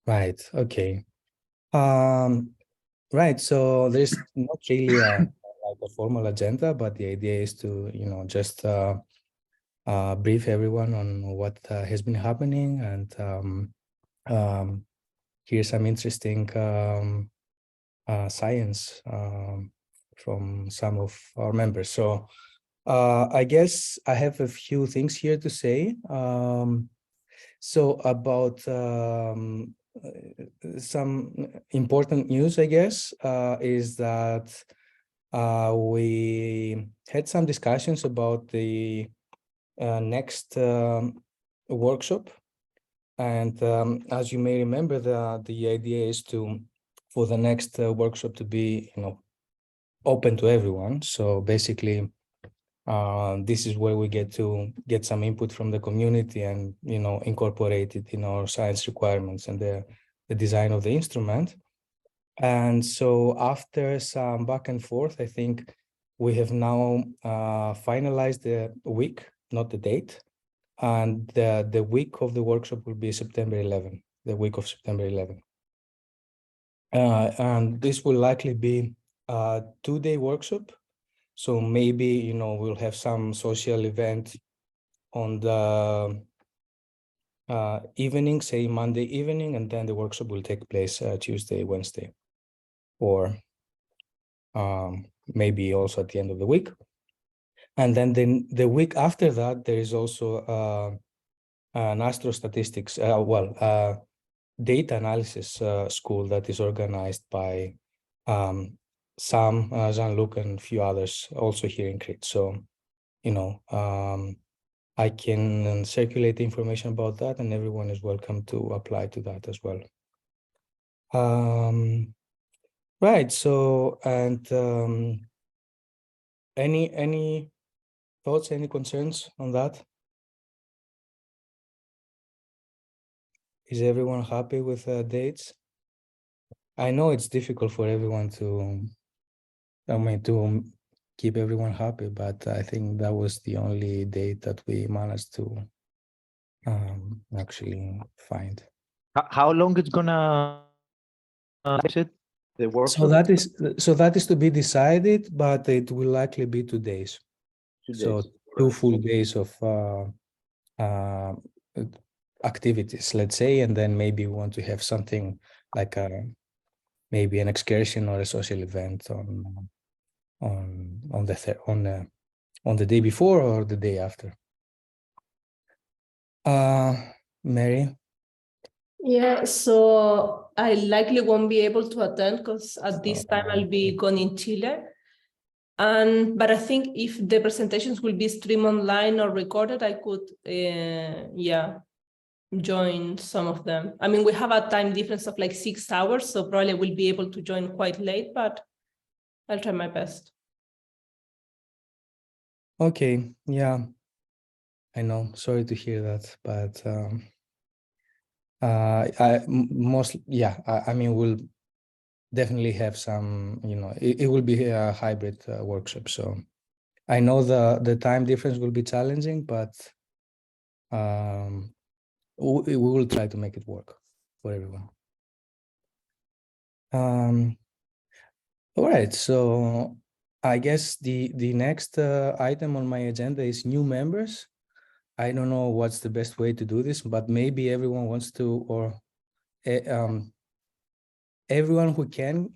Right. Okay. Right. So there's not really like a formal agenda, but the idea is to, just brief everyone on what has been happening and hear some interesting science from some of our members. So I guess I have a few things here to say. So about some important news, I guess, is that we had some discussions about the next workshop. And as you may remember, the idea is for the next workshop to be, open to everyone. So basically, this is where we get some input from the community and, incorporate it in our science requirements and the design of the instrument. And so after some back and forth, I think we have now finalized the week, not the date. And the week of the workshop will be September 11, the week of September 11. And this will likely be a 2-day workshop. So maybe, we'll have some social event on the evening, say Monday evening, and then the workshop will take place Tuesday, Wednesday, or maybe also at the end of the week. And then the week after that, there is also an astrostatistics, data analysis school that is organized by Sam, Jean-Luc, and a few others also here in Crete. So, I can circulate the information about that, and everyone is welcome to apply to that as well. Right. So, and any thoughts, any concerns on that? Is everyone happy with dates? I know it's difficult for everyone to keep everyone happy, but I think that was the only date that we managed to actually find. How long it's gonna it, the workshop? So that is to be decided, but it will likely be 2 days. 2 days. So 2 full days of activities, let's say, and then maybe we want to have something like maybe an excursion or a social event on the day before or the day after. Mary? Yeah, so I likely won't be able to attend because at this time I'll be gone in Chile. But I think if the presentations will be streamed online or recorded, I could, join some of them. I mean, we have a time difference of like 6 hours, so probably I will be able to join quite late, but I'll try my best. Okay, yeah, I know. Sorry to hear that, but I mean, we'll definitely have some, it will be a hybrid workshop. So I know the time difference will be challenging, but we will try to make it work for everyone. All right, so I guess the next item on my agenda is new members. I don't know what's the best way to do this, but maybe everyone wants to, or everyone who can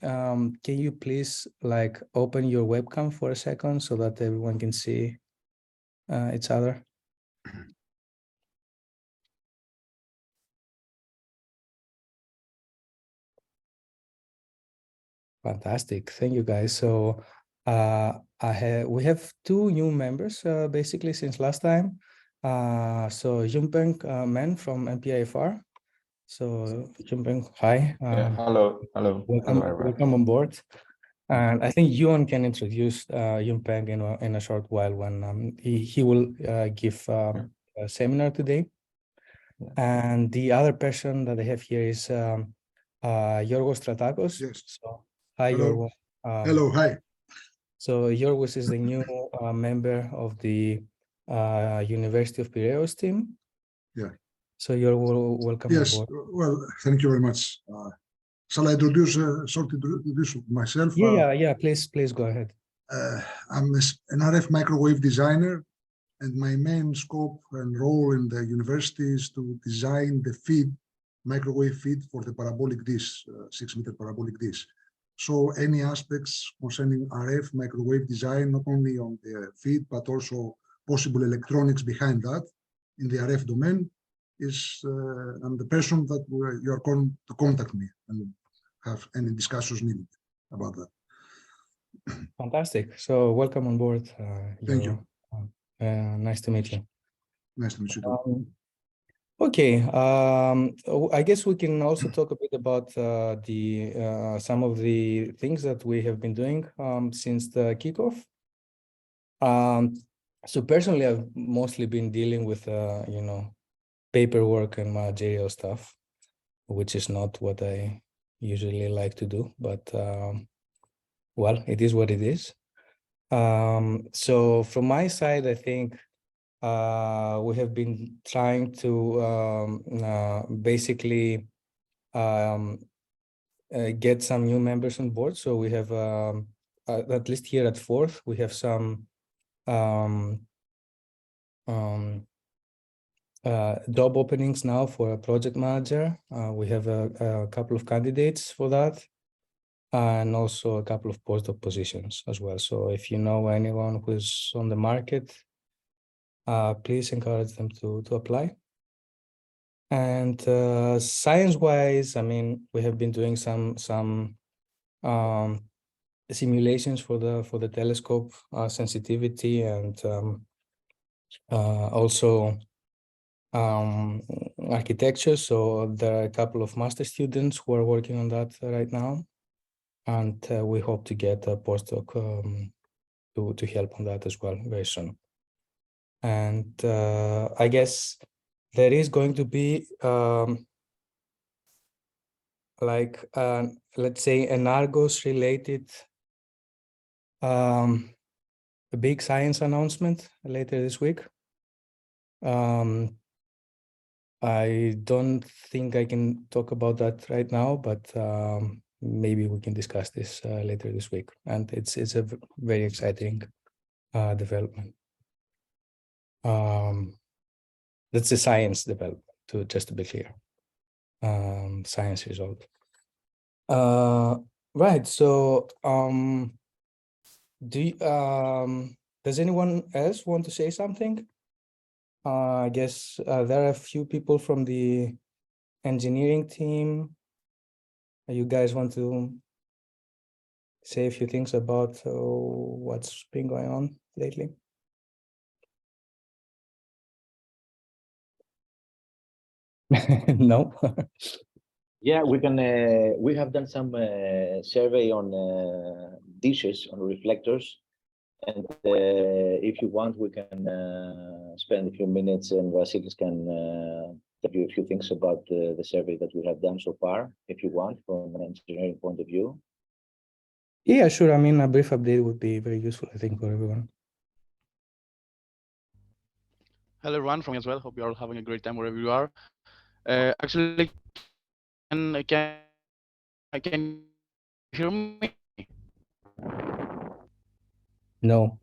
you please like open your webcam for a second so that everyone can see each other? Fantastic, thank you guys. So we have 2 new members basically since last time. So Yumpeng Men from MPIFR. So Yumpeng, hi. Hello. Welcome on board. And I think Yuan can introduce Yumpeng in a short while when he will give a seminar today. And the other person that I have here is Yorgos Stratakos. Yes. So, hi, Hello. Yorgos. Hello, hi. So Yorgos is the new member of the University of Piraeus team. Yeah. So you're welcome on Yes, board. well, thank you very much. Shall I introduce myself? Yeah. Please go ahead. I'm an RF microwave designer, and my main scope and role in the university is to design the microwave feed for the parabolic dish, 6-meter parabolic dish. So any aspects concerning RF microwave design, not only on the feed, but also possible electronics behind that in the RF domain, I'm the person that you are going to contact me and have any discussions needed about that. Fantastic. So welcome on board. Thank you. Nice to meet you. Nice to meet you too. Okay. I guess we can also talk a bit about some of the things that we have been doing since the kickoff. So personally, I've mostly been dealing with paperwork and managerial stuff, which is not what I usually like to do, but well, it is what it is. So from my side, I think we have been trying to basically get some new members on board. So we have, at least here at Fourth, we have some job openings now for a project manager. We have a couple of candidates for that, and also a couple of postdoc positions as well. So if you know anyone who's on the market, please encourage them to apply. And science-wise, I mean, we have been doing some simulations for the telescope sensitivity, and also architecture. So there are a couple of master students who are working on that right now, and we hope to get a postdoc to help on that as well very soon. And I guess there is going to be let's say an Argos related a big science announcement later this week. I don't think I can talk about that right now, but maybe we can discuss this later this week. And it's a very exciting development. That's a science development, just to be clear. Science result. Right. So does anyone else want to say something? I guess there are a few people from the engineering team. You guys want to say a few things about what's been going on lately? No. Yeah, we can. We have done some survey on dishes on reflectors, and if you want, we can spend a few minutes, and Vasilis can tell you a few things about the survey that we have done so far, if you want, from an engineering point of view. Yeah, sure. I mean, a brief update would be very useful, I think, for everyone. Hello, everyone, from me as well. Hope you're all having a great time wherever you are. Actually, can you hear me? No.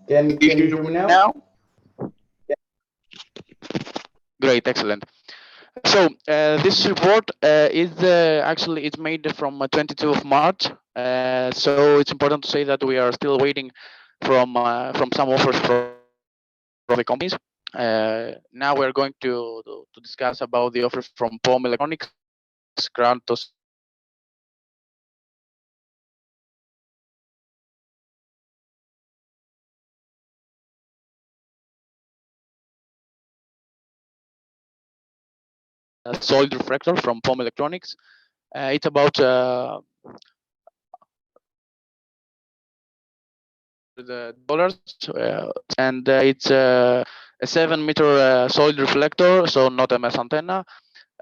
Can you hear me now? Yeah. Great, excellent. So this report is actually it's made from 22 of March. So it's important to say that we are still waiting from some offers from the companies. Now we're going to discuss about the offer from POM Electronics, Grantos. A solid refractor from POM Electronics. It's about the dollars, and it's a 7-meter solid reflector, so not a mesh antenna,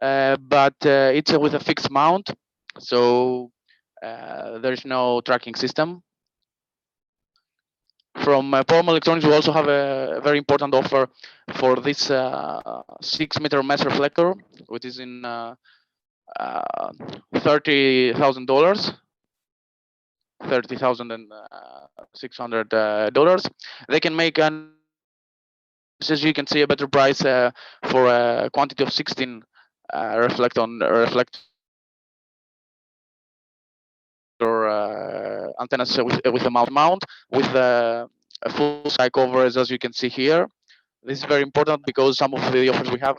but it's with a fixed mount, so there is no tracking system. From Poem Electronics, we also have a very important offer for this 6-meter mesh reflector, which is in $30,000. $30,600. They can make, and as you can see, a better price for a quantity of 16 reflector antennas with a mount with a full sky coverage, as you can see here. This is very important because some of the offers we have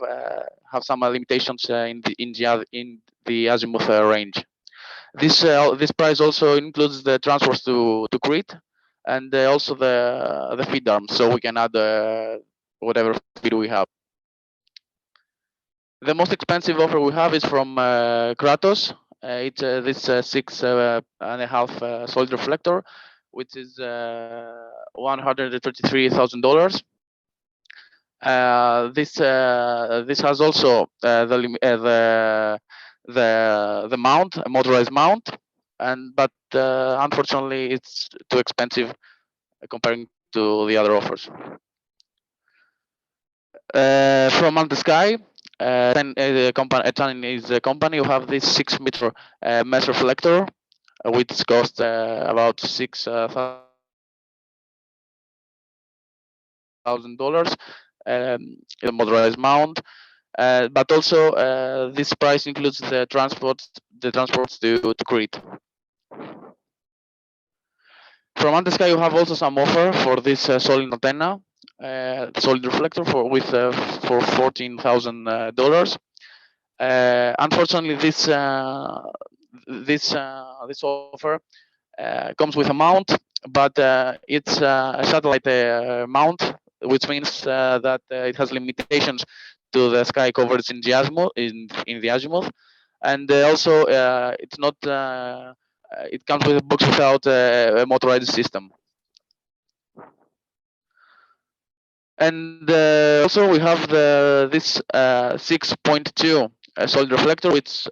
some limitations in the azimuth range. This price also includes the transports to Crete and also the feed arms, so we can add whatever feed we have. The most expensive offer we have is from Kratos. It's this 6.5 solid reflector, which is $133,000. This has also the mount, a motorized mount, but unfortunately it's too expensive comparing to the other offers. From Ante Sky, the Chinese company who have this 6-meter mesh reflector, which costs about $6,000. The motorized mount, but also this price includes the transports to Crete. From Ante Sky, you have also some offer for this solid antenna, solid reflector for $14,000. Unfortunately, this offer comes with a mount, but it's a satellite mount, which means that it has limitations to the sky coverage in the azimuth, and also it's not. It comes with a box without a motorized system. And also we have this 6.2 solid reflector, which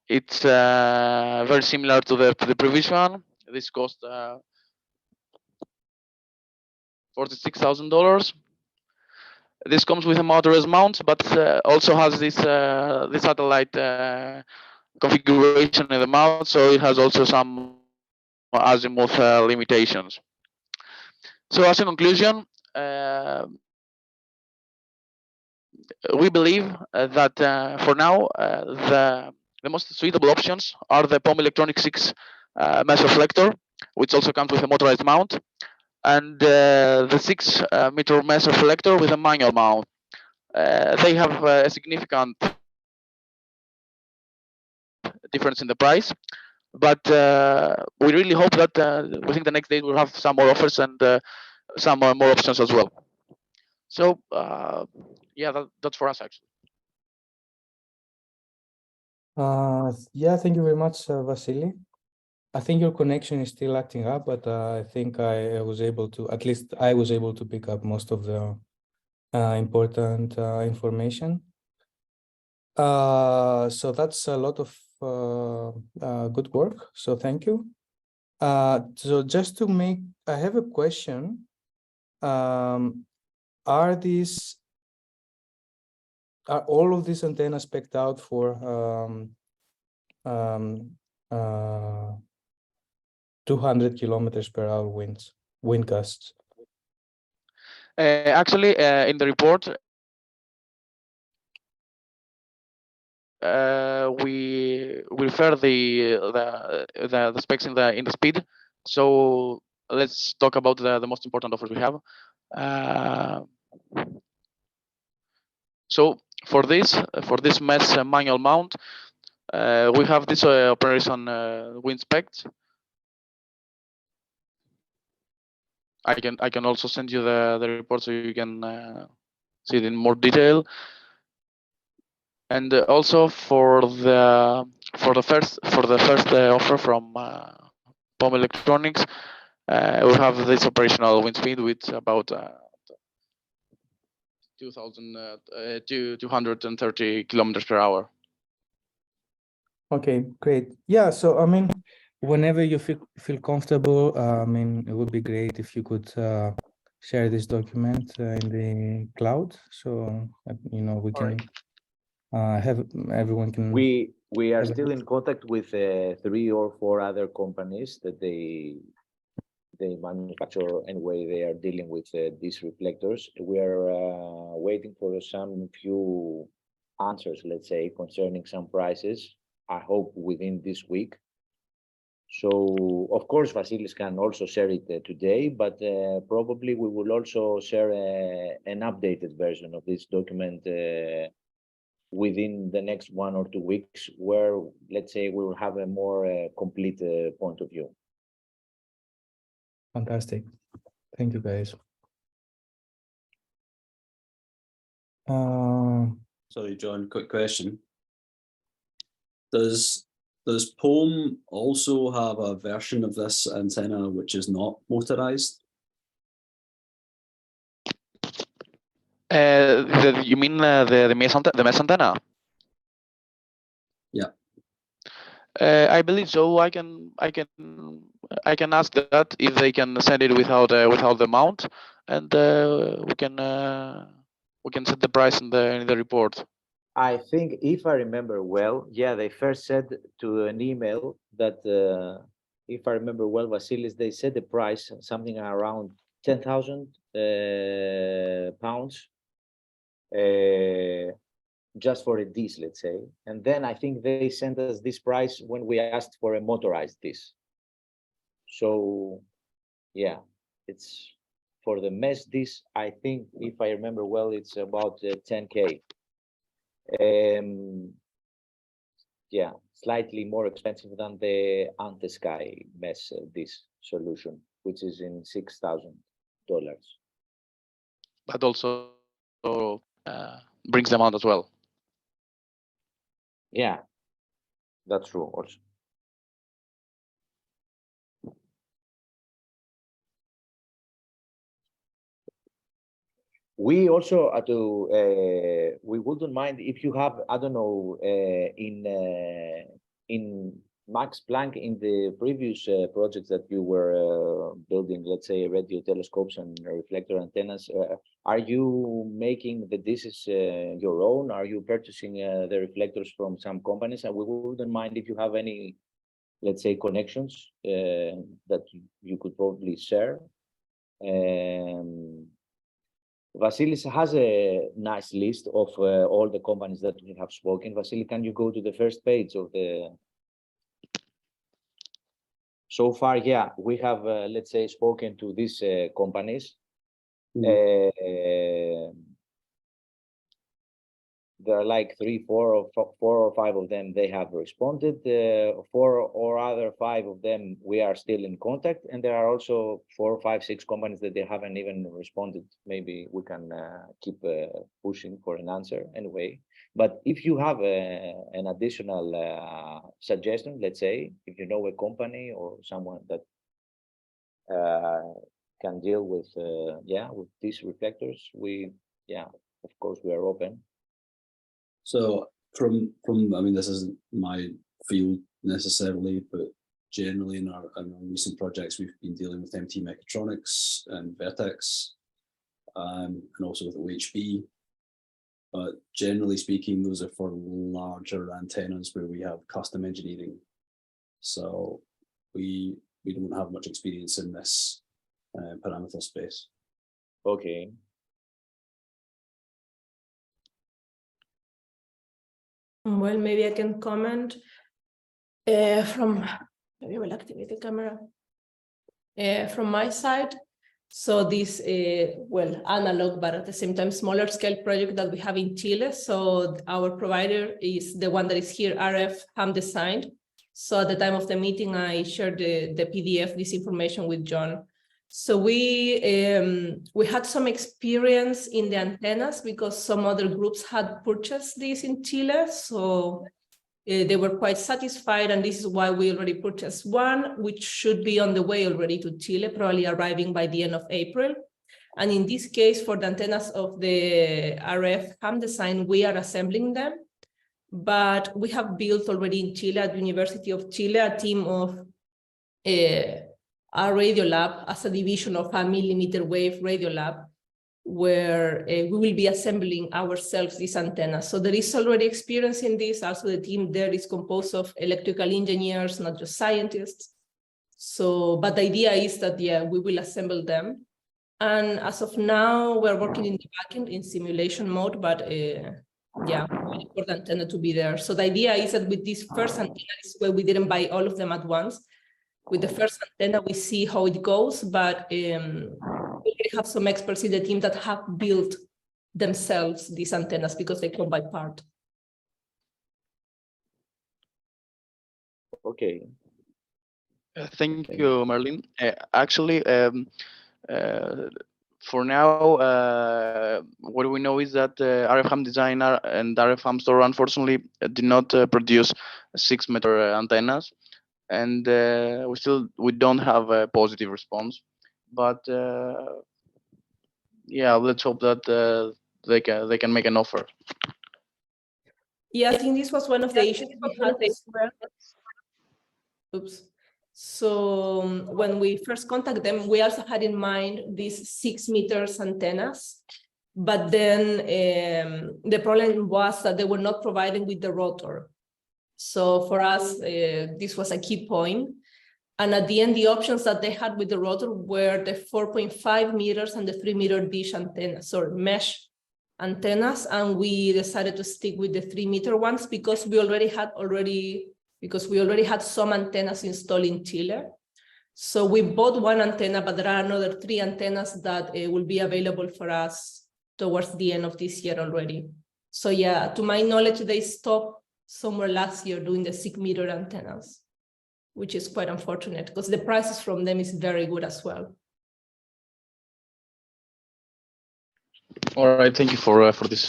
it's very similar to the previous one. This cost $46,000. This comes with a motorized mount, but also has this satellite configuration in the mount, so it has also some azimuth limitations. So as a conclusion, we believe that for now the most suitable options are the POM Electronic 6 mesh reflector, which also comes with a motorized mount, and the 6-meter mesh reflector with a manual mount. They have a significant difference in the price, but we really hope that within the next days we'll have some more offers and some more options as well. So yeah, that's for us actually. Yeah, thank you very much, Vasily. I think your connection is still acting up, but I think I was able to pick up most of the important information. So that's a lot of good work. So thank you. So just to make, I have a question. Are all of these antennas spec'd out for 200 kilometers per hour wind gusts? Actually, in the report, we refer the specs in the speed. So let's talk about the most important offers we have. So for this mesh manual mount, we have this operation wind specs. I can also send you the report so you can see it in more detail. And also for the first offer from POM Electronics, we have this operational wind speed with about 230 kilometers per hour. Okay, great. Yeah, so I mean, whenever you feel comfortable, I mean, it would be great if you could share this document in the cloud, so you know we can have everyone can. We are have a still look. in contact with 3 or 4 other companies that they manufacture anyway. They are dealing with these reflectors. We are waiting for some few answers, let's say, concerning some prices. I hope within this week. So of course, Vasilis can also share it today, but probably we will also share an updated version of this document within the next 1 or 2 weeks, where, let's say, we will have a more complete point of view. Fantastic. Thank you, guys. Sorry, John, quick question. Does POEM also have a version of this antenna which is not motorized? You mean the mesh antenna? Yeah. I believe so. I can ask that if they can send it without the mount, and we can set the price in the report. I think, if I remember well, yeah, they first said to an email that, if I remember well, Vasilis, they said the price something around 10,000 pounds, just for a dish, let's say. And then I think they sent us this price when we asked for a motorized dish. So, yeah, it's for the mesh dish. I think, if I remember well, it's about 10K. Yeah, slightly more expensive than the Ante-Sky mesh dish solution, which is in $6,000. But also brings them out as well. Yeah, that's true also. We also we wouldn't mind if you have, I don't know, in Max Planck, in the previous projects that you were building, let's say radio telescopes and reflector antennas, are you making the dishes your own? Are you purchasing the reflectors from some companies? And we wouldn't mind if you have any, let's say, connections that you could probably share. Vasilis has a nice list of all the companies that we have spoken. Vasilis, can you go to the first page of the... So far, yeah, we have, let's say, spoken to these companies. There are like 3, 4 or 5 of them, they have responded. 4 or other 5 of them, we are still in contact. And there are also 4, 5, 6 companies that they haven't even responded. Maybe we can keep pushing for an answer anyway. But if you have an additional suggestion, let's say, if you know a company or someone that can deal with, with these reflectors, of course, we are open. So from I mean, this isn't my field necessarily, but generally in our recent projects, we've been dealing with MT Mechatronics and Vertex, and also with OHB. But generally speaking, those are for larger antennas where we have custom engineering. So we don't have much experience in this parameter space. Okay. Well, maybe I can comment from, maybe I will activate the camera. From my side, so this, analog, but at the same time, smaller scale project that we have in Chile. So our provider is the one that is here, RF Ham Designed. So at the time of the meeting, I shared the PDF, this information with John. So we had some experience in the antennas because some other groups had purchased this in Chile. So they were quite satisfied, and this is why we already purchased one, which should be on the way already to Chile, probably arriving by the end of April. And in this case, for the antennas of the RF Ham Design, we are assembling them. But we have built already in Chile, at the University of Chile, a team of a radio lab as a division of a millimeter wave radio lab, where we will be assembling ourselves these antennas. So there is already experience in this. Also, the team there is composed of electrical engineers, not just scientists. So, but the idea is that, yeah, we will assemble them. And as of now, we're working in the backend in simulation mode, but yeah, for the antenna to be there. So the idea is that with this first antenna, this is where we didn't buy all of them at once. With the first antenna, we see how it goes, but we have some experts in the team that have built themselves these antennas because they come by part. Okay. Thank you, Marlene. Actually, for now, what we know is that RFHAM designer and RFHAM store unfortunately did not produce 6-meter antennas, and we don't have a positive response. But yeah, let's hope that they can make an offer. Yeah, I think this was one of the issues we had as well. Oops. So when we first contacted them, we also had in mind these 6 meters antennas, but then the problem was that they were not provided with the rotor. So for us, this was a key point. And at the end, the options that they had with the rotor were the 4.5 meters and the 3-meter dish antennas, or mesh antennas. And we decided to stick with the 3-meter ones because we already had some antennas installed in Chile. So we bought one antenna, but there are another 3 antennas that will be available for us towards the end of this year already. So yeah, to my knowledge, they stopped somewhere last year doing the 6-meter antennas, which is quite unfortunate because the prices from them is very good as well. All right, thank you for this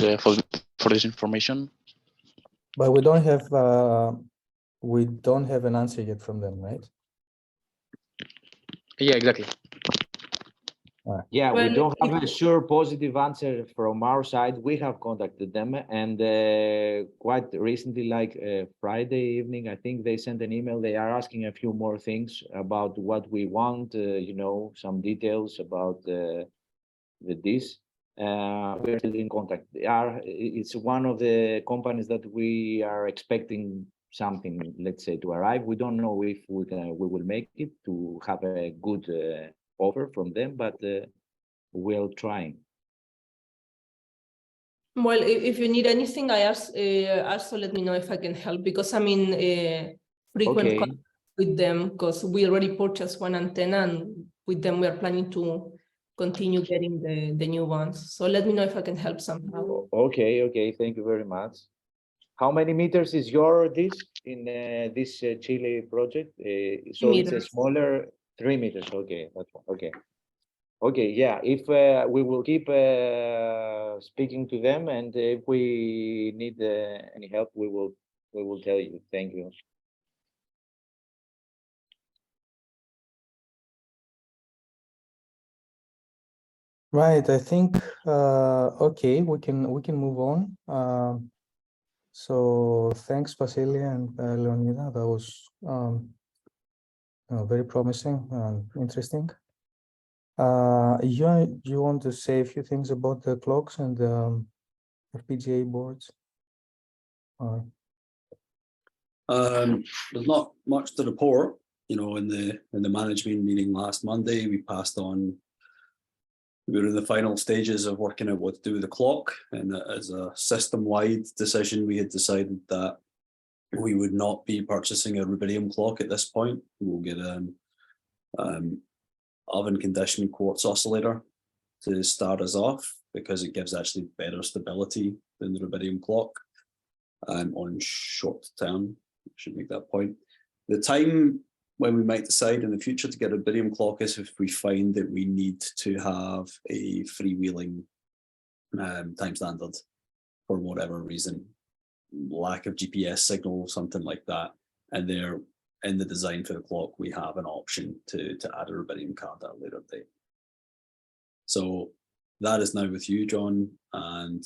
information. But we don't have an answer yet from them, right? Yeah, exactly. Yeah, we Well, don't have a sure positive answer from our side. We have contacted them, and quite recently, like Friday evening, I think they sent an email. They are asking a few more things about what we want, you know, some details about the dish. We are still in contact. It's one of the companies that we are expecting something, let's say, to arrive. We don't know if we will make it to have a good offer from them, but we're trying. Well, if you need anything, I also let me know if I can help, because I'm in frequent contact with them, because we already purchased one antenna, and with them we are planning to continue getting the new ones. So let me know if I can help somehow. Okay, thank you very much. How many meters is your dish in this Chile project? So it's a smaller 3 meters. Okay, that's one. Okay, yeah. If we will keep speaking to them, and if we need any help, we will tell you. Thank you. Right. I think okay, we can move on. So thanks, Vasilia and Leonida. That was very promising and interesting. You want to say a few things about the clocks and the FPGA boards? There's not much to report. You know, in the management meeting last Monday, we passed on. We were in the final stages of working out what to do with the clock, and as a system-wide decision, we had decided that we would not be purchasing a rubidium clock at this point. We'll get an oven conditioned quartz oscillator to start us off, because it gives actually better stability than the rubidium clock on short term. I should make that point. The time when we might decide in the future to get a rubidium clock is if we find that we need to have a freewheeling time standard for whatever reason, lack of GPS signal, something like that. And there, in the design for the clock, we have an option to add a rubidium card at a later date. So that is now with you, John, and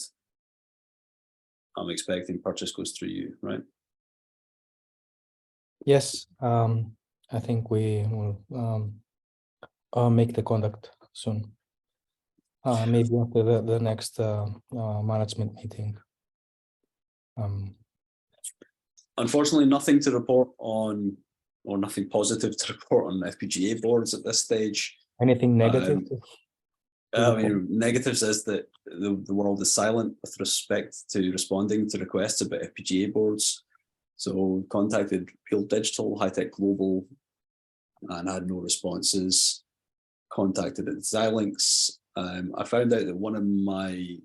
I'm expecting purchase goes through you, right? Yes. I think we will make the contact soon. Maybe after the next management meeting. Unfortunately, nothing to report on, or nothing positive to report on FPGA boards at this stage. Anything negative? I mean, negatives is that the world is silent with respect to responding to requests about FPGA boards. So contacted Real Digital, High Tech Global, and had no responses. Contacted at Xilinx. I found out that one of my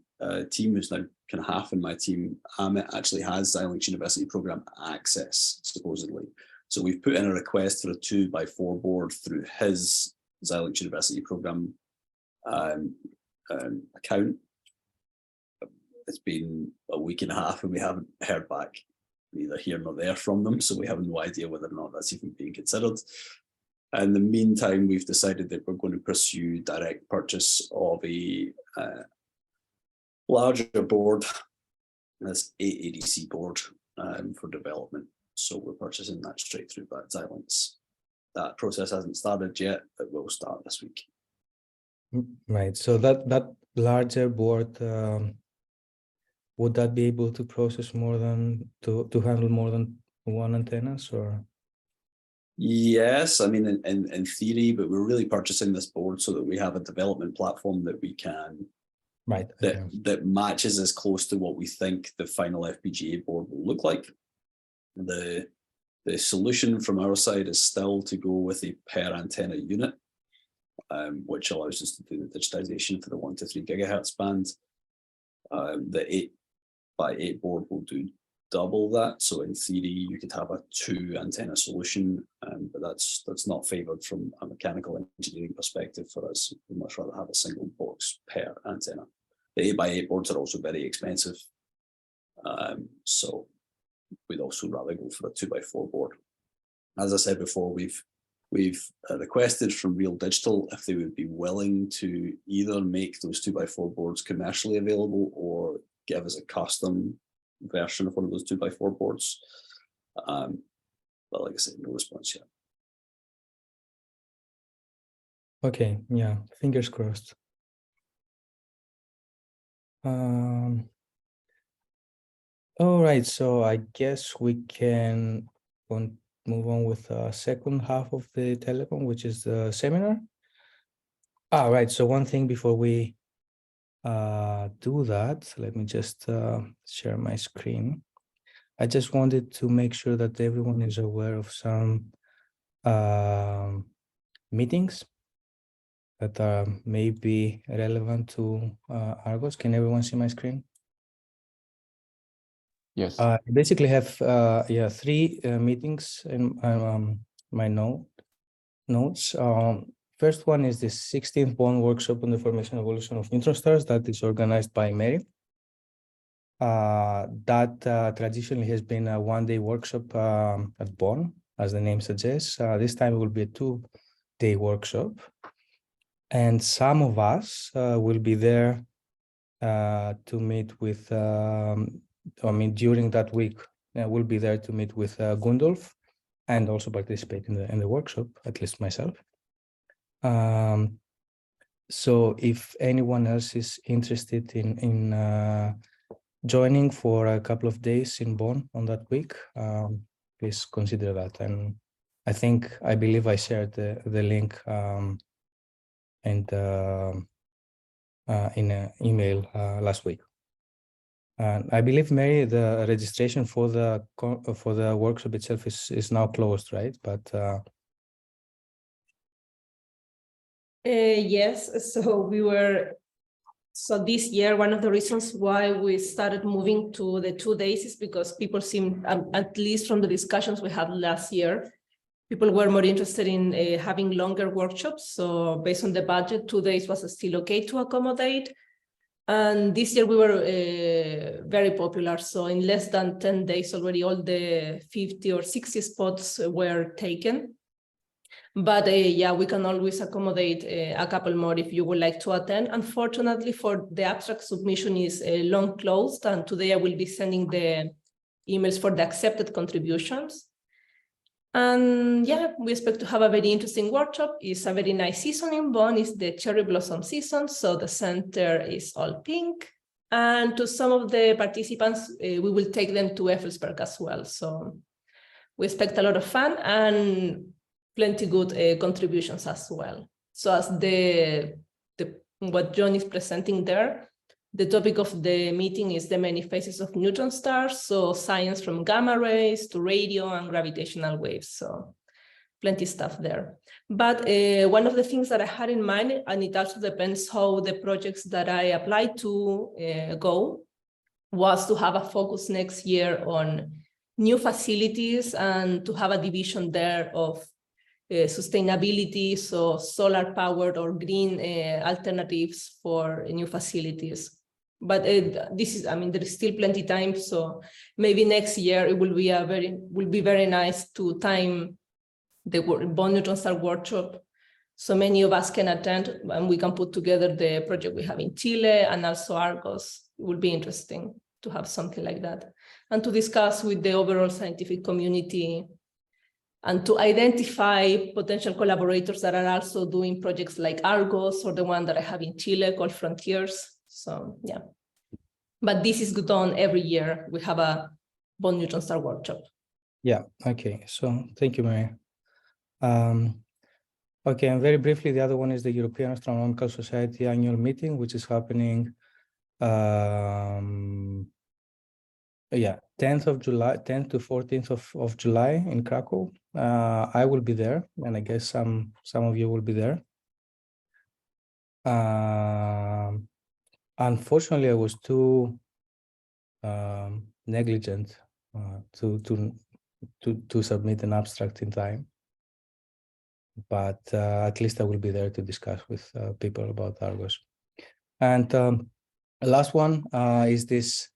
team, who's now kind of half in my team, Amit, actually has Xilinx University Program access, supposedly. So we've put in a request for a 2x4 board through his Xilinx University Program account. It's been a week and a half and we haven't heard back neither here nor there from them, so we have no idea whether or not that's even being considered. In the meantime, we've decided that we're going to pursue direct purchase of a larger board, that's 8 ADC board for development. So we're purchasing that straight through by Xilinx. That process hasn't started yet, but will start this week. Right. So that larger board, would that be able to process more than to handle more than one antennas, or? Yes, I mean in theory, but we're really purchasing this board so that we have a development platform that we can that matches as close to what we think the final FPGA board will look like. The solution from our side is still to go with a per antenna unit, which allows us to do the digitization for the 1 to 3 gigahertz band. The 8x8 board will do double that. So in theory, you could have a 2 antenna solution, but that's not favored from a mechanical engineering perspective for us. We'd much rather have a single box per antenna. The 8x8 boards are also very expensive. So we'd also rather go for a 2x4 board. As I said before, we've requested from Real Digital if they would be willing to either make those 2x4 boards commercially available or give us a custom version of one of those 2x4 boards. But like I said, no response yet. Okay, yeah, fingers crossed. All right, so I guess we can move on with the second half of the telecon, which is the seminar. Right, so one thing before we do that, let me just share my screen. I just wanted to make sure that everyone is aware of some meetings that are maybe relevant to Argos. Can everyone see my screen? Yes. I basically have 3 meetings in my notes. First one is the 16th Bond workshop on the formation and evolution of neutron stars that is organized by Mary. That traditionally has been a one-day workshop at Bonn, as the name suggests. This time it will be a 2-day workshop. And some of us will be there to meet with, during that week, we'll be there to meet with Gundolf and also participate in the workshop, at least myself. So if anyone else is interested in joining for a couple of days in Bonn on that week, please consider that. And I believe I shared the link and in an email last week. I believe, Mary, the registration for the workshop itself is now closed, right? But yes, so this year, one of the reasons why we started moving to the 2 days is because people seem, at least from the discussions we had last year, people were more interested in having longer workshops. So based on the budget, 2 days was still okay to accommodate. And this year we were very popular. So in less than 10 days already, all the 50 or 60 spots were taken. But yeah, we can always accommodate a couple more if you would like to attend. Unfortunately, for the abstract submission is long closed, and today I will be sending the emails for the accepted contributions. And yeah, we expect to have a very interesting workshop. It's a very nice season in Bonn. It's the cherry blossom season, so the center is all pink. And to some of the participants, we will take them to Effelsberg as well. So we expect a lot of fun and plenty good contributions as well. So as what John is presenting there, the topic of the meeting is the many phases of neutron stars, so science from gamma rays to radio and gravitational waves, so plenty stuff there. But one of the things that I had in mind, and it also depends how the projects that I applied to go, was to have a focus next year on new facilities and to have a division there of sustainability, so solar powered or green alternatives for new facilities. But this is, I mean, there is still plenty time, so maybe next year it will be very nice to time the Bonn Neutron Star workshop, so many of us can attend and we can put together the project we have in Chile and also Argos. It will be interesting to have something like that and to discuss with the overall scientific community and to identify potential collaborators that are also doing projects like Argos or the one that I have in Chile called Frontiers. So yeah, but this is done every year. We have a Bonn Neutron Star workshop. Yeah, okay, so thank you, Maria. Okay, and very briefly, the other one is the European Astronomical Society annual meeting, which is happening 10th of July, 10th to 14th of July in Krakow. I will be there, and I guess some of you will be there. Unfortunately, I was too negligent to submit an abstract in time, but at least I will be there to discuss with people about Argos. And the last one is this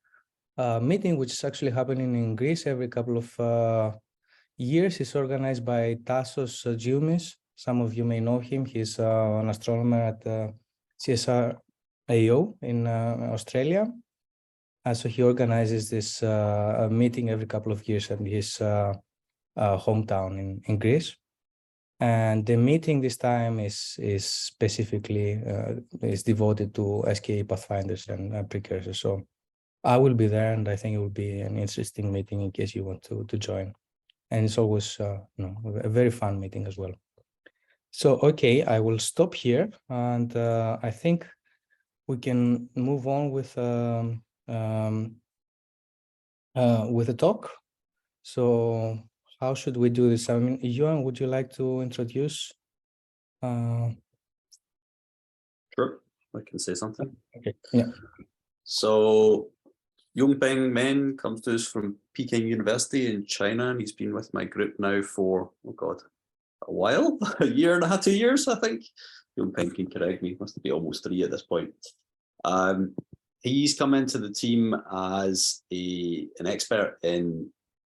meeting, which is actually happening in Greece every couple of years. It's organized by Tassos Gioumis. Some of you may know him. He's an astronomer at CSR AO in Australia. And so he organizes this meeting every couple of years at his hometown in Greece. And the meeting this time is specifically is devoted to SKA pathfinders and precursors. So I will be there, and I think it will be an interesting meeting in case you want to join. And it's always a very fun meeting as well. So, okay, I will stop here, and I think we can move on with the talk. So how should we do this? I mean, Johan, would you like to introduce? Sure, I can say something. Okay, yeah. So Yongpeng Men comes to us from Peking University in China, and he's been with my group now for, oh God, a while, a year and a half, 2 years, I think. Yongpeng can correct me, must be almost 3 at this point. He's come into the team as an expert in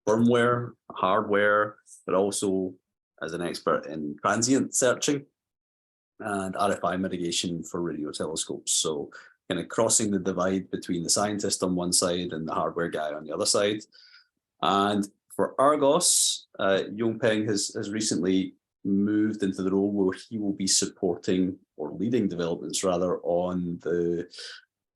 firmware, hardware, but also as an expert in transient searching and RFI mitigation for radio telescopes. So kind of crossing the divide between the scientist on one side and the hardware guy on the other side. And for Argos, Yongpeng has recently moved into the role where he will be supporting or leading developments rather on the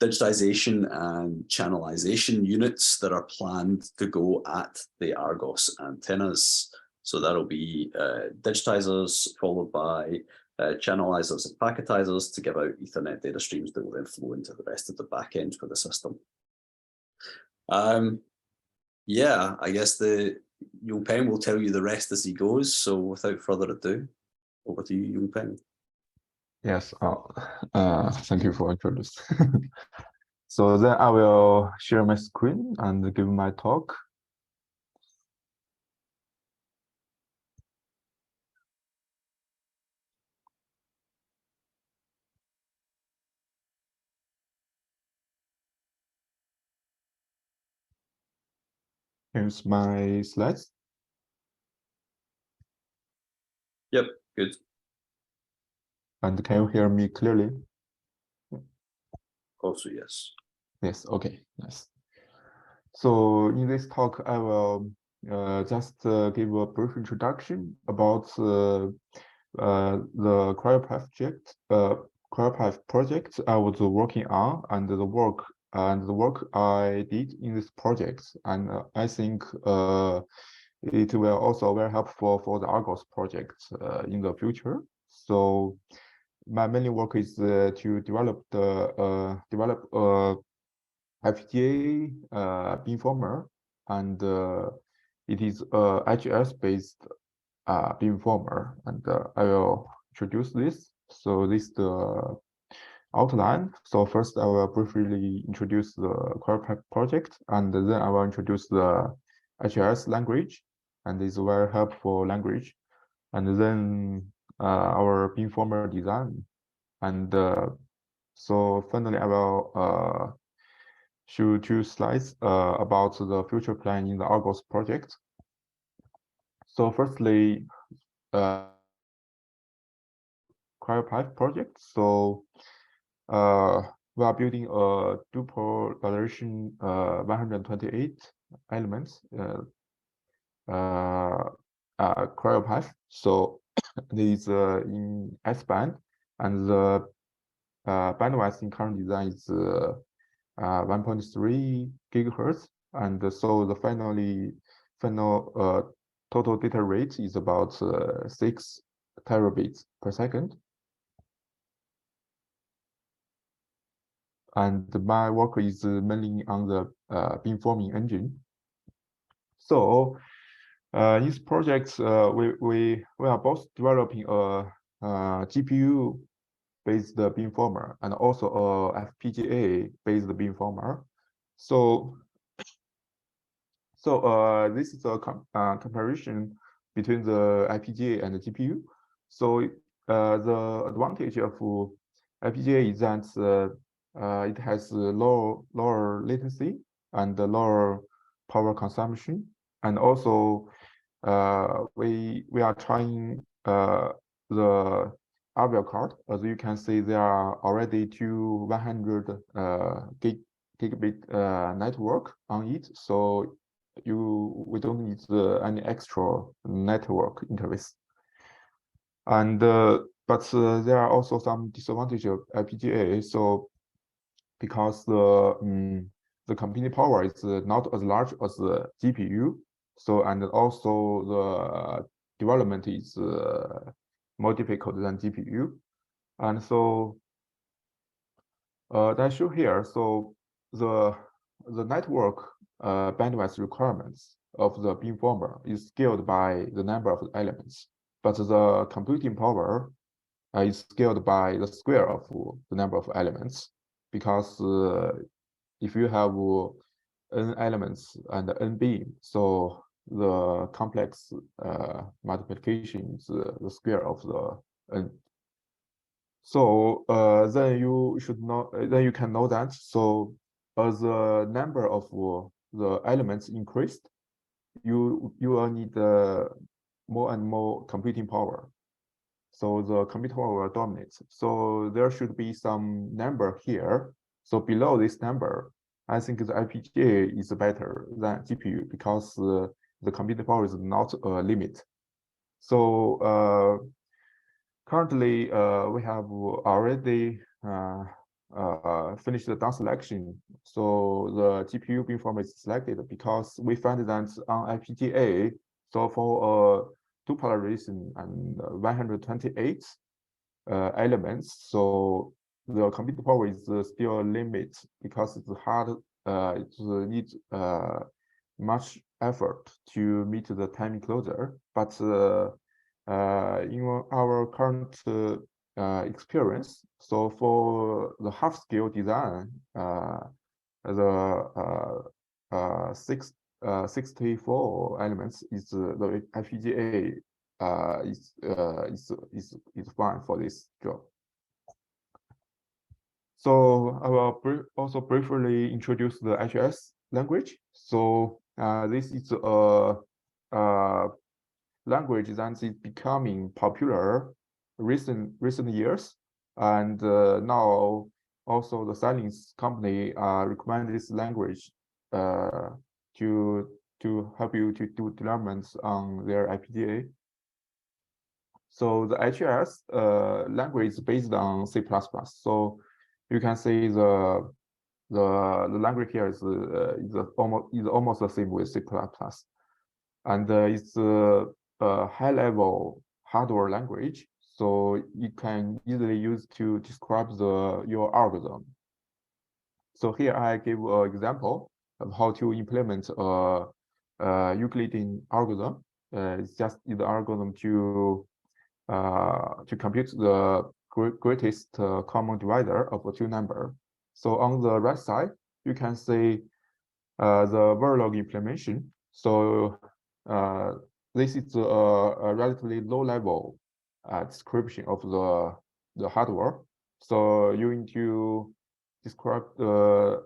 digitization and channelization units that are planned to go at the Argos antennas. So that'll be digitizers followed by channelizers and packetizers to give out Ethernet data streams that will then flow into the rest of the backend for the system. Yeah, I guess the Yongpeng will tell you the rest as he goes. So without further ado, over to you, Yongpeng. Yes, thank you for introducing. So then I will share my screen and give my talk. Here's my slides. Yep, good. And can you hear me clearly? Also, yes. Yes, okay, nice. So in this talk, I will just give a brief introduction about the CryoPath project I was working on and the work I did in this project. And I think it will also very helpful for the Argos project in the future. So my main work is to develop FPGA beamformer, and it is HS based beamformer, and I will introduce this. So this is the outline. So first I will briefly introduce the CryoPath project, and then I will introduce the HS language, and it's a very helpful language. And then our beamformer design. And so finally I will show 2 slides about the future plan in the Argos project. So firstly, CryoPath project. So we are building a dual validation 128 elements CryoPath. So this is in S-band, and the bandwidth in current design is 1.3 gigahertz, and so the final total data rate is about 6 terabits per second. And my work is mainly on the beamforming engine. So in this project, we are both developing a GPU based beamformer and also a FPGA based beamformer. So this is a comparison between the FPGA and the GPU. So the advantage of FPGA is that it has lower latency and lower power consumption, and also we are trying the Argos card. As you can see, there are already 100 gigabit network on it, so we don't need any extra network interface. And but there are also some disadvantages of FPGA. So because the computing power is not as large as the GPU, so and also the development is more difficult than GPU, and so that show here. So the network bandwidth requirements of the beamformer is scaled by the number of elements, but the computing power is scaled by the square of the number of elements, because if you have n elements and n beam, so the complex multiplication is the square of the n. So then you should know, then you can know that. So as the number of the elements increased, you will need more and more computing power. So the computing power will dominate. So there should be some number here. So below this number, I think the FPGA is better than GPU, because the computing power is not a limit. So currently, we have already finished the down selection. So the GPU beamformer is selected because we found that on FPGA, so for two polarization and 128 elements, so the computing power is still a limit, because it's hard. It needs much effort to meet the time enclosure. But in our current experience, so for the half-scale design, the 64 elements is the FPGA is fine for this job. So I will also briefly introduce the HS language. So this is a language that is becoming popular recent years, and now also the Xilinx company recommend this language to to help you to do developments on their FPGA. So the HRS language is based on C++. So you can say the language here is almost the same with C++, and it's a high-level hardware language. So you can easily use to describe your algorithm. So here I give an example of how to implement a Euclidean algorithm. It's just the algorithm to compute the greatest common divisor of the two numbers. So on the right side, you can see the Verilog implementation. So this is a relatively low-level description of the hardware. So you need to describe how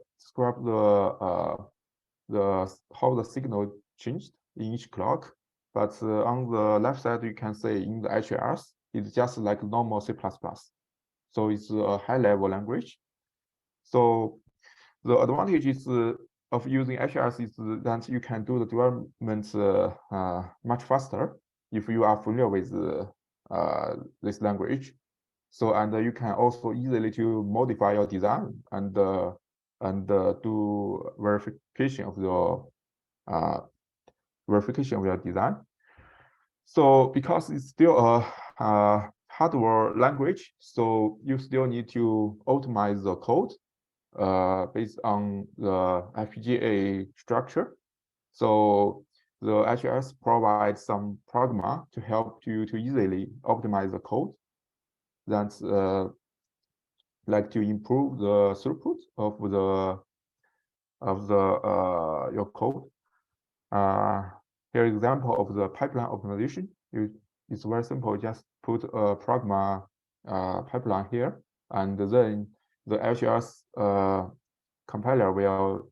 the signal changed in each clock. But on the left side, you can say in the HRS, it's just like normal C++. So it's a high-level language. So the advantage is of using HRS is that you can do the development much faster if you are familiar with this language. So and you can also easily to modify your design and do verification of your design. So because it's still a hardware language, so you still need to optimize the code based on the FPGA structure. So the HRS provides some pragma to help you to easily optimize the code. That's like to improve the throughput of your code. Here example of the pipeline optimization. It's very simple. Just put a pragma pipeline here, and then the HRS compiler will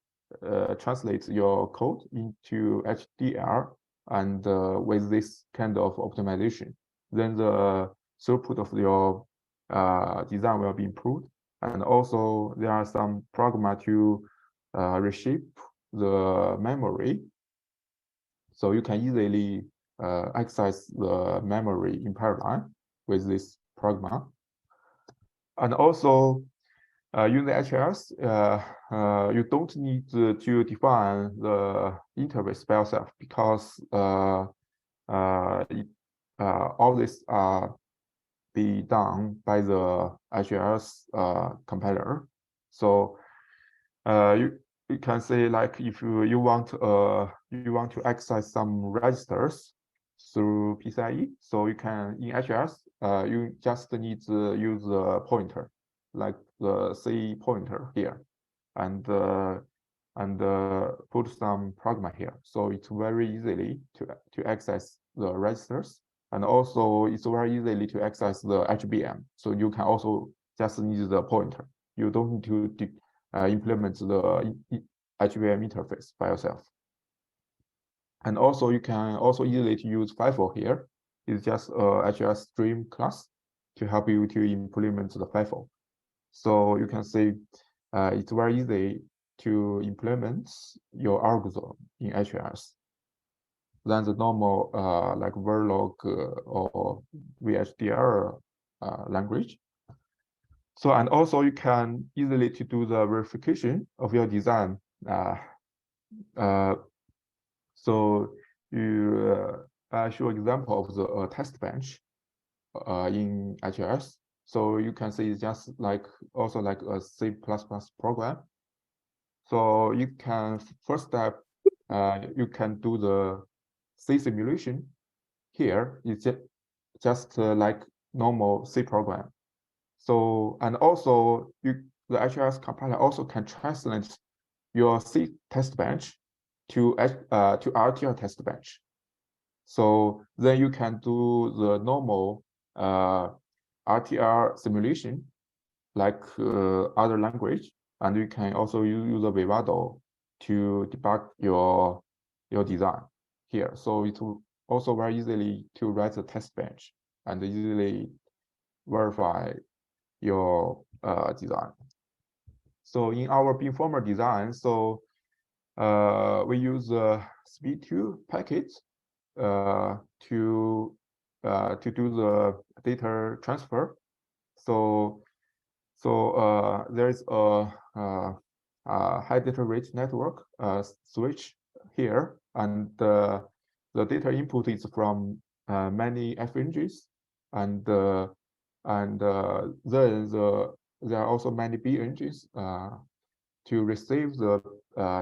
translate your code into HDR, and with this kind of optimization, then the throughput of your design will be improved. And also there are some pragma to reshape the memory, so you can easily access the memory in parallel with this pragma. And also using the HRS, you don't need to define the interface by yourself, because all this be done by the HRS compiler. So you can say, like, if you want to access some registers through PCIe, so you can in HRS you just need to use the pointer, like the C pointer here, and put some pragma here. So it's very easily to access the registers, and also it's very easily to access the HBM. So you can also just need the pointer. You don't need to implement the HBM interface by yourself. And also you can also easily to use FIFO here. It's just a HRS stream class to help you to implement the FIFO. So you can see it's very easy to implement your algorithm in HRS than the normal like Verilog or VHDL language. So, and also you can easily to do the verification of your design. So you show example of the test bench in HRS. So you can see it's just like also like a C++ program. So you can first step, you can do the C simulation. Here it's just like normal C program. So, and also the HRS compiler also can translate your C test bench to RTL test bench. So then you can do the normal RTL simulation like other language, and you can also use the Vivado to debug your design here. So it's also very easily to write the test bench and easily verify your design. So in our beamformer design, so we use the SPID2 packet to do the data transfer. So there is a high data rate network switch here, and the data input is from many F engines, and then there are also many B engines to receive the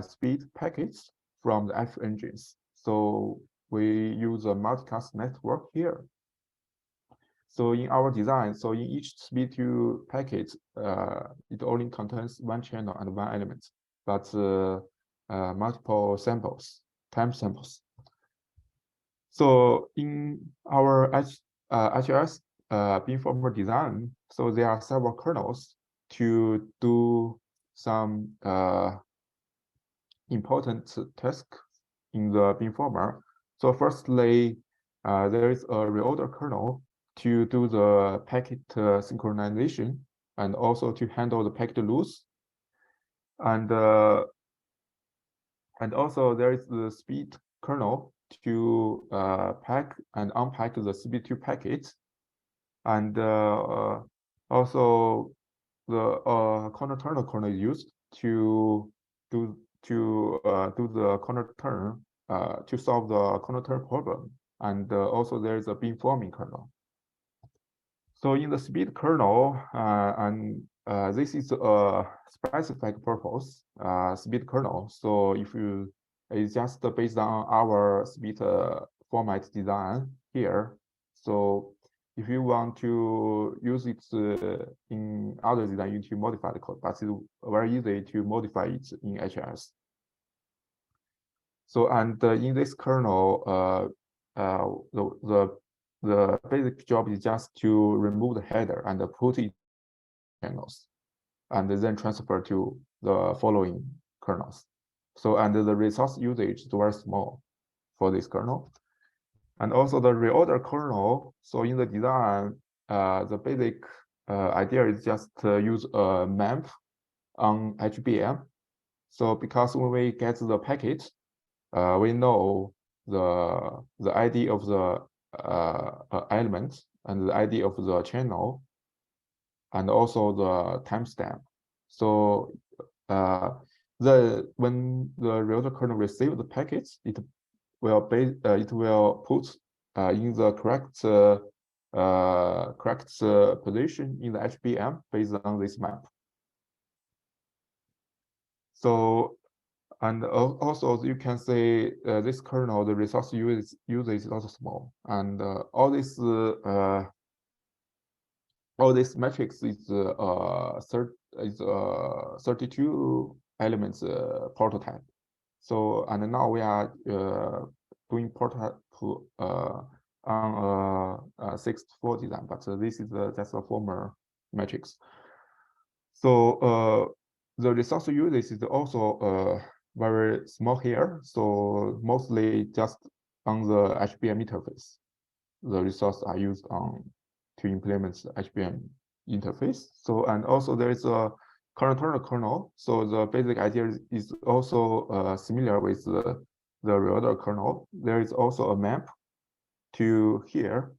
speed packets from the F engines. So we use a multicast network here. So in our design, so in each SPID2 packet, it only contains one channel and one element, but multiple samples, time samples. So in our HLS beamformer design, so there are several kernels to do some important tasks in the beamformer. So firstly, there is a reorder kernel to do the packet synchronization and also to handle the packet loss. And also there is the speed kernel to pack and unpack the SPID2 packets. And also the consortium kernel is used to do the consortium to solve the consortium problem. And also there is a beamforming kernel. So in the speed kernel, this is a specific purpose speed kernel. So if you, it's just based on our speed format design here. So if you want to use it in other design, you need to modify the code, but it's very easy to modify it in HLS. So and in this kernel, the basic job is just to remove the header and put it in channels, and then transfer to the following kernels. So and the resource usage is very small for this kernel. And also the reorder kernel. So in the design, the basic idea is just to use a map on HBM. So because when we get the packet, we know the ID of the element and the ID of the channel, and also the timestamp. So when the reorder kernel receives the packets, it will put in the correct position in the HBM based on this map. So and also you can say this kernel, the resource usage is also small, and all this matrix is 32 elements prototype. So and now we are doing prototype on 64 design, but this is just a former matrix. So the resource usage is also very small here. So mostly just on the HBM interface, the resources are used on to implement the HBM interface. So and also there is a consortium kernel. So the basic idea is also similar with the reorder kernel. There is also a map to here.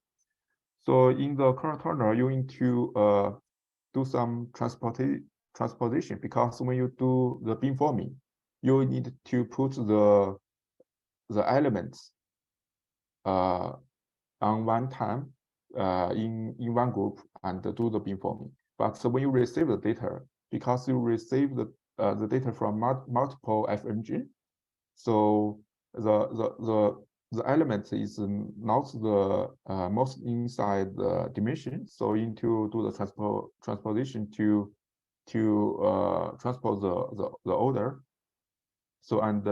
So in the consortium, you need to do some transposition, because when you do the beamforming, you need to put the elements on one time in one group and do the beamforming. But when you receive the data, because you receive the data from multiple FMG, so the element is not the most inside the dimension. So you need to do the transposition to transpose the order. So and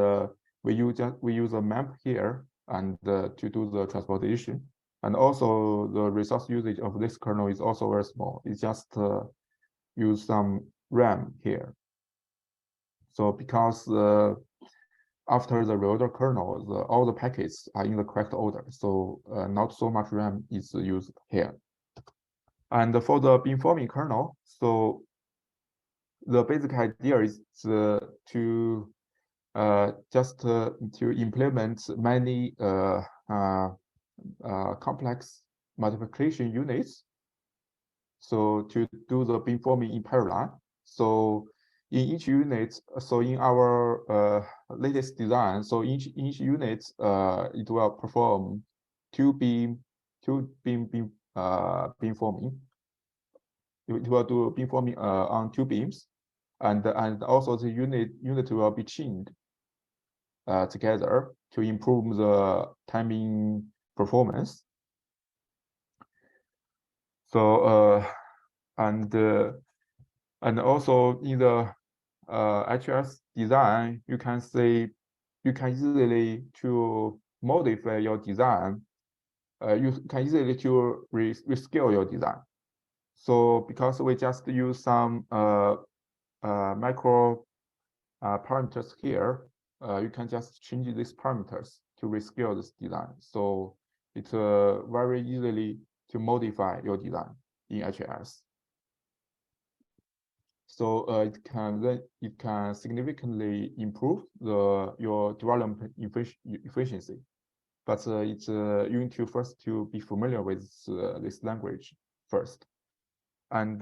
we use a map here and to do the transposition. And also the resource usage of this kernel is also very small. It's just use some RAM here. So because after the reorder kernel, all the packets are in the correct order. So not so much RAM is used here. And for the beamforming kernel, so the basic idea is to just to implement many complex multiplication units. So to do the beamforming in parallel. So in each unit, so in our latest design, so each unit it will perform two beamforming. It will do beamforming on two beams, and also the unit will be chained together to improve the timing performance. So and also in the HRS design, you can easily to modify your design. You can easily to rescale your design. So because we just use some micro parameters here, you can just change these parameters to rescale this design. So it's very easily to modify your design in HRS. So it can significantly improve your development efficiency, but you need to first to be familiar with this language first, and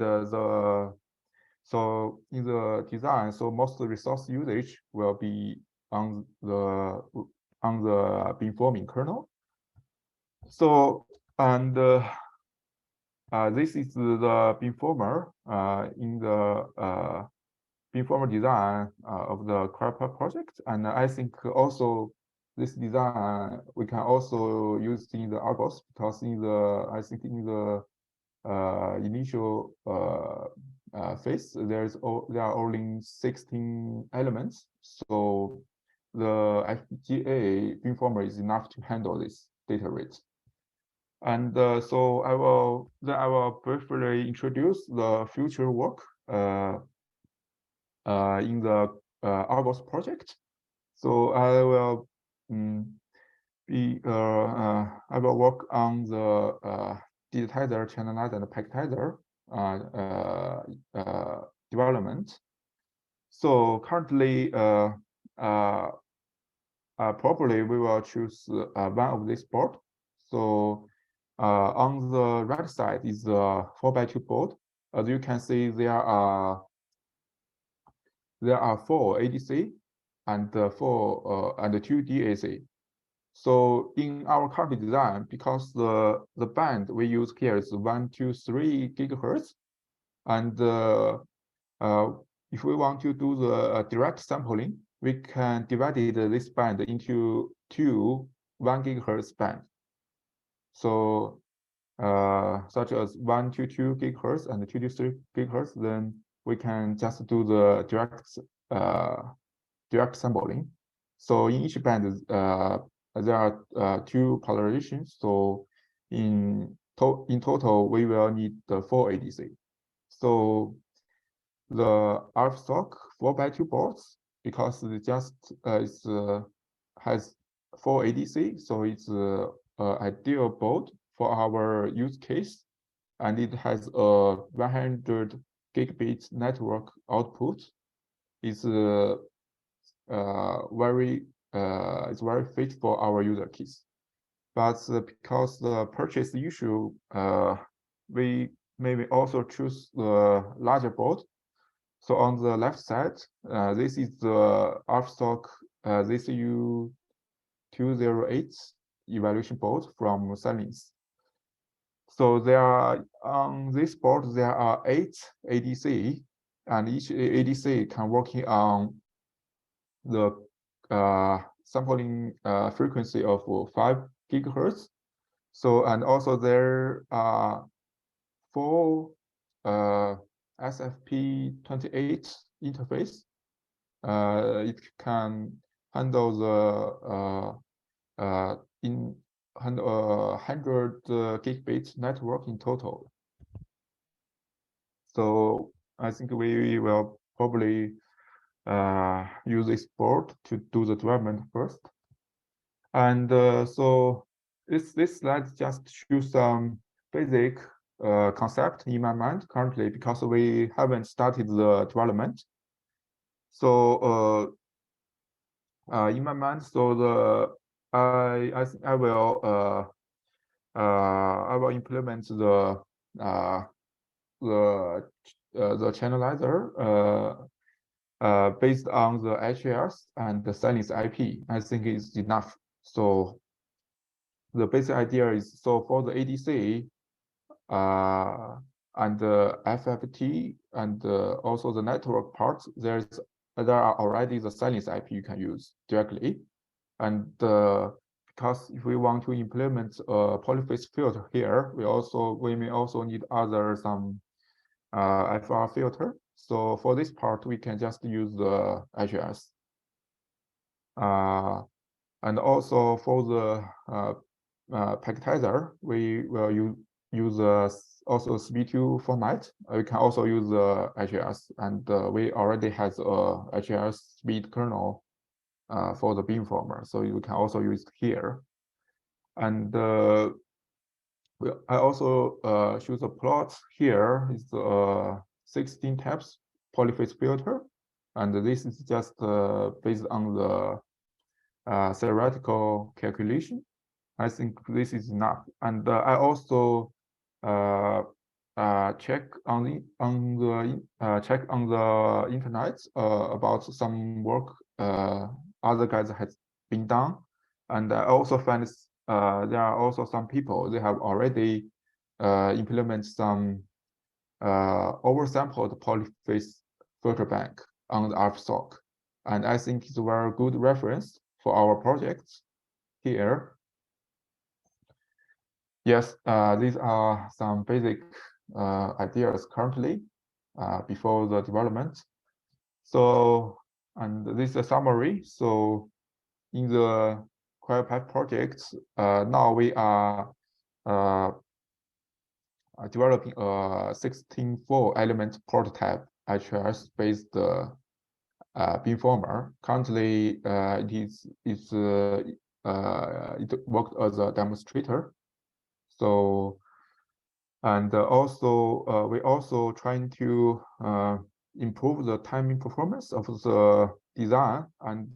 so in the design, so most of the resource usage will be on the beamforming kernel. So and this is the beamformer in the beamformer design of the CRAPA project, and I think also this design we can also use in the Argos, because in the in the initial phase there are only 16 elements, so the FPGA beamformer is enough to handle this data rate. And so I will briefly introduce the future work in the Argos project. So I will I will work on the digitizer, channelizer, and packetizer development. So currently, probably we will choose one of this board. So on the right side is the 4x2 board. As you can see, there are 4 ADC and 2 DAC. So in our current design, because the band we use here is 123 gigahertz, and if we want to do the direct sampling, we can divide this band into two 1 gigahertz band. So such as 122 gigahertz and 223 gigahertz, then we can just do the direct sampling. So in each band, there are 2 polarizations. So in total, we will need the 4 ADC. So the RFSOC 4x2 boards, because it just has 4 ADC, so it's ideal board for our use case, and it has a 100 gigabit network output. It's very fit for our user case. But because the purchase issue, we maybe also choose the larger board. So on the left side, this is the RFSOC ZCU208 evaluation board from Silence. So there are on this board there are 8 ADC, and each ADC can working on the sampling frequency of 5 gigahertz. So and also there are 4 SFP28 interface. It can handle the 100 gigabit network in total. So I think we will probably use this board to do the development first. And so this slide just shows some basic concept in my mind currently, because we haven't started the development. So in my mind. So I think I will implement the channelizer based on the HAS and the silence IP. I think it's enough. So the basic idea is, so for the ADC and the FFT and also the network parts, there are already the silence IP you can use directly. And because if we want to implement a polyphase filter here, we may also need some FR filter. So for this part, we can just use the HAS. And also for the packetizer, we will use also SB2 format. We can also use the HAS, and we already have a HAS speed kernel for the beamformer, so you can also use it here. And I also choose a plot here. It's 16 taps polyphase filter, and this is just based on the theoretical calculation. I think this is enough. And I also check on the internet about some work other guys has been done, and I also find there are also some people, they have already implemented some oversampled polyphase filter bank on the RFSOC, and I think it's a very good reference for our projects here. Yes, these are some basic ideas currently before the development. So, and this is a summary. So in the CryoPipe project, now we are developing a 16.4 element prototype HRS-based beamformer. Currently, it worked as a demonstrator. So, and also we're also trying to improve the timing performance of the design. And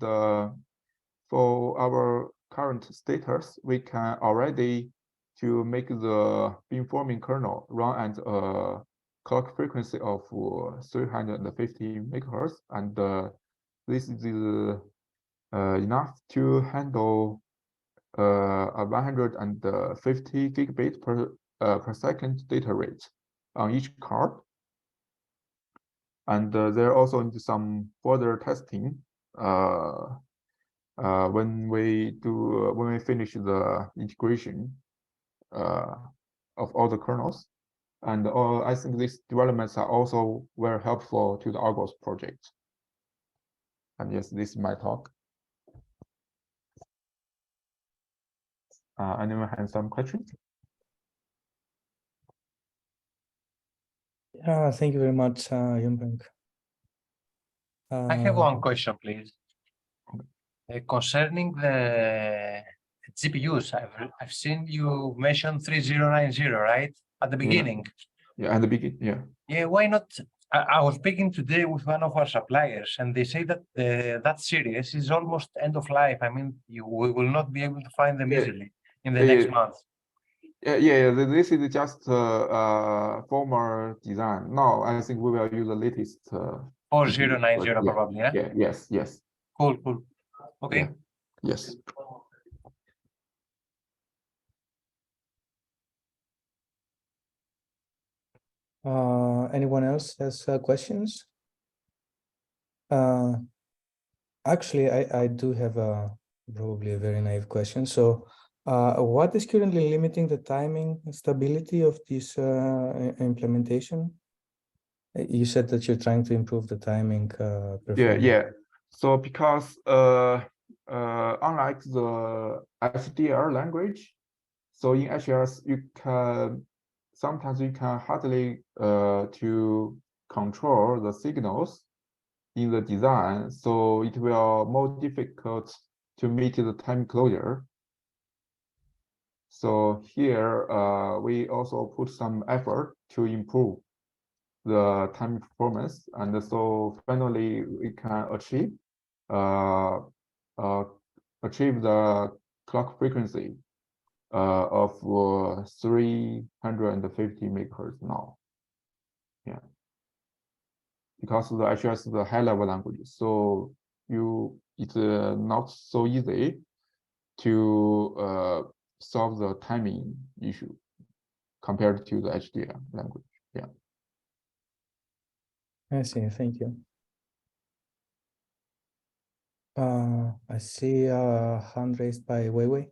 for our current status, we can already to make the beamforming kernel run at a clock frequency of 350 megahertz, and this is enough to handle a 150 gigabit per second data rate on each card. And there also need some further testing when we finish the integration of all the kernels. And I think these developments are also very helpful to the Argos project. And yes, this is my talk. Anyone has some questions? Thank you very much, Yunbeng. I have one question, please. Concerning the GPUs, I've seen you mention 3090, right? At the beginning. Yeah, at the beginning, yeah. Yeah, why not? I was speaking today with one of our suppliers, and they say that that series is almost end of life. I mean, we will not be able to find them easily in the next month. Yeah, this is just former design. Now, I think we will use the latest 4090 probably, yeah? Yeah, yes. Cool. Okay. Yeah. Yes. Anyone else has questions? Actually, I do have probably a very naive question. So what is currently limiting the timing stability of this implementation? You said that you're trying to improve the timing performance. Yeah. So because unlike the SDR language, so in HRS sometimes you can hardly to control the signals in the design, so it will more difficult to meet the time closure. So here we also put some effort to improve the time performance, and so finally we can achieve achieve the clock frequency of 350 megahertz now. Yeah, because the HS is a high-level language, so it's not so easy to solve the timing issue compared to the HDR language. Yeah. I see. Thank you. I see a hand raised by Weiwei.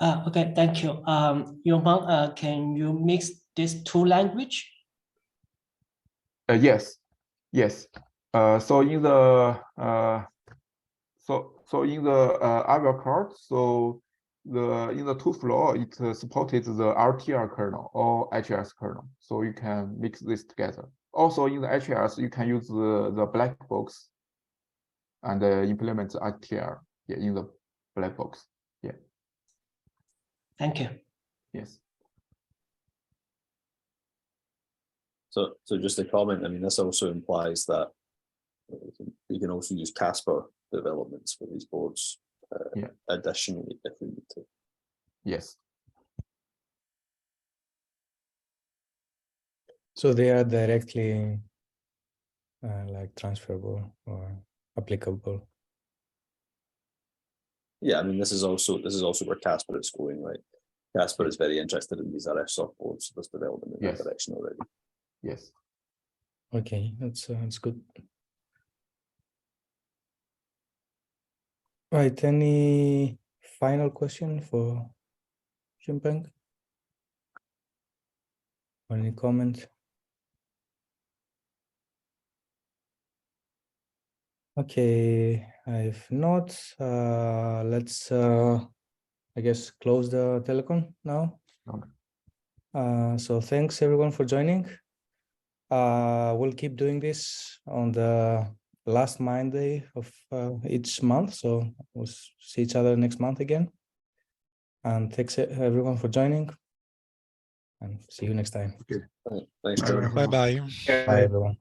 Okay, thank you. Yongmeng, can you mix these two language? Yes. So in the in the Avia card, so in the 2 floor, it supported the RTR kernel or HS kernel, so you can mix this together. Also in the HS, you can use the black box and implement the RTR in the black box. Yeah. Thank you. Yes. So just a comment, I mean, this also implies that we can also use Casper developments for these boards additionally if we need to. Yes. So they are directly like transferable or applicable. Yeah, I mean, this is also where Casper is going, right? Casper is very interested in these RF soft boards, so there's development in that direction already. Yes. Okay, that's good. Right, any final question for Ximpeng? Or any comment? Okay, if not, let's I guess close the telecon now. Okay. So thanks everyone for joining. We'll keep doing this on the last Monday of each month. So we'll see each other next month again. And thanks everyone for joining. And see you next time. Okay. Thanks, Bye, John. everyone. Bye-bye. Bye everyone.